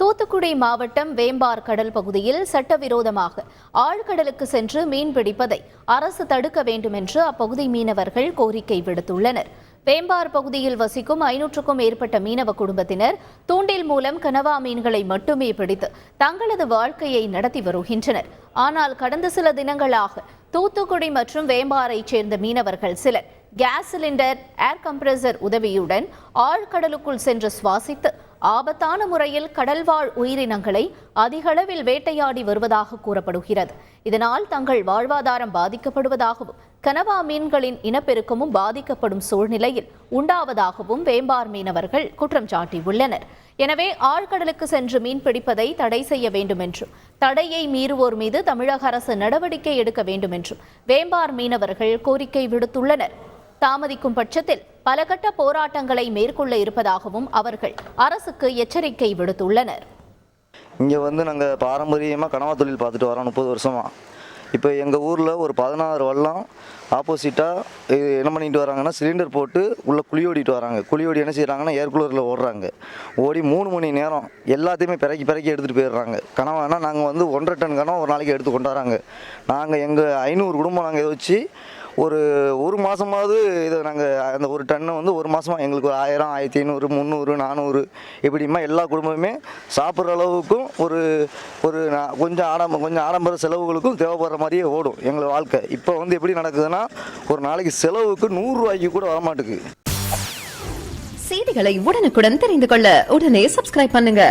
தூத்துக்குடி மாவட்டம் வேம்பார் கடல் பகுதியில் சட்டவிரோதமாக ஆழ்கடலுக்கு சென்று மீன் பிடிப்பதை அரசு தடுக்க வேண்டும் என்று அப்பகுதி மீனவர்கள் கோரிக்கை விடுத்துள்ளனர். வேம்பார் பகுதியில் வசிக்கும் 500க்கும் மேற்பட்ட மீனவ குடும்பத்தினர் தூண்டில் மூலம் கனவா மீன்களை மட்டுமே பிடித்து தங்களது வாழ்க்கையை நடத்தி வருகின்றனர். ஆனால் கடந்த சில தினங்களாக தூத்துக்குடி மற்றும் வேம்பாரைச் சேர்ந்த மீனவர்கள் சிலர் கேஸ் சிலிண்டர், ஏர் கம்ப்ரஸர் உதவியுடன் ஆழ்கடலுக்குள் சென்று சுவாசித்து ஆபத்தான முறையில் கடல்வாழ் உயிரினங்களை அதிகளவில் வேட்டையாடி வருவதாக கூறப்படுகிறது. இதனால் தங்கள் வாழ்வாதாரம் பாதிக்கப்படுவதாகவும் கனவா மீன்களின் இனப்பெருக்கமும் பாதிக்கப்படும் சூழ்நிலையில் உண்டாவதாகவும் வேம்பார் மீனவர்கள் குற்றம் சாட்டியுள்ளனர். எனவே ஆழ்கடலுக்கு சென்று மீன் பிடிப்பதை தடை செய்ய வேண்டும் என்றும் தடையை மீறுவோர் மீது தமிழக அரசு நடவடிக்கை எடுக்க வேண்டும் என்றும் வேம்பார் மீனவர்கள் கோரிக்கை விடுத்துள்ளனர். தாமதிக்கும் பட்சத்தில் பல கட்ட போராட்டங்களை மேற்கொள்ள இருப்பதாகவும் அவர்கள் அரசுக்கு எச்சரிக்கை விடுத்துள்ளனர். இங்கே நாங்கள் பாரம்பரியமாக கனவா தொழில் பார்த்துட்டு வரோம் 30 வருஷமாக. இப்போ எங்கள் ஊரில் ஒரு 16 வல்லம் ஆப்போசிட்டாக என்ன பண்ணிட்டு வராங்கன்னா, சிலிண்டர் போட்டு உள்ளே குழி ஓடிட்டு வராங்க. குழி ஓடி என்ன செய்கிறாங்கன்னா, ஏர் கூலரில் ஓடுறாங்க. ஓடி 3 மணி நேரம் எல்லாத்தையுமே பிறக்கி எடுத்துகிட்டு போயிடுறாங்க. கனவானா நாங்கள் 1.5 டன் கனவா ஒரு நாளைக்கு எடுத்து கொண்டாடுறாங்க. நாங்கள் எங்கள் 500 குடும்பம் நாங்கள் இதை வச்சு ஒரு மாதமாவது இதை நாங்கள் அந்த ஒரு டன்னு ஒரு மாதமாக எங்களுக்கு 1000, 1500, 300, 400 இப்படிமா எல்லா குடும்பமுமே சாப்பிட்ற அளவுக்கும் கொஞ்சம் ஆடம்பர செலவுகளுக்கும் தேவைப்படுற மாதிரியே ஓடும் எங்கள் வாழ்க்கை. இப்போ எப்படி நடக்குதுன்னா, ஒரு நாளைக்கு செலவுக்கு 100 ரூபாய்க்கு கூட வரமாட்டுக்கு. செய்திகளை உடனுக்குடன் தெரிந்து கொள்ள உடனே சப்ஸ்கிரைப் பண்ணுங்க.